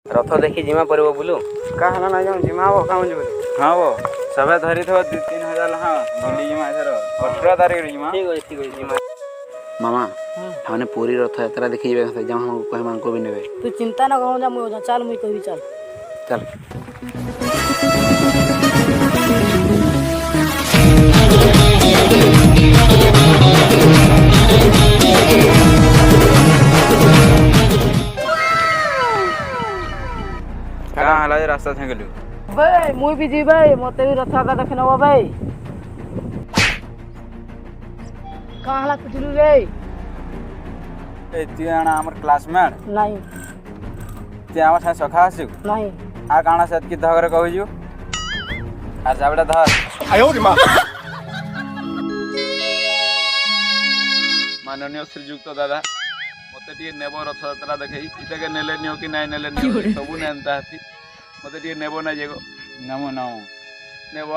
रथ देखी जिमा पड़ो बुलू का हला ना जाऊं जिमा वो काम जो हाँ वो सबे धरी थो 2-3 हजार हाँ बुली जिमा एथर 18 तारीख जिमा ठीक है जिमा मामा हमने पूरी रथ यात्रा देखी जाबे जम हमको कहे मन को भी नेबे तू चिंता न करो जा मुई चल मुई कहबी चल चल कहाँ हला जे रास्ता थे गेलु बे मुई भी जीबे मते भी रथयात्रा देखे नबो बे कहाँ हला कुचलू रे ए तू आना हमर क्लासमेट नहीं ते हमर साथ सखा आसु नहीं आ काना साथ की धगर कहजु आ जाबड़ा धर आयो रे मां माननीय श्रीजुक्त दादा मते टिके नेबो रथयात्रा देखै इते के नेले नियो कि नाइ नेले नियो सबु नेनता हती मते टिके नेबो ना जेगो नमो नमो नेबो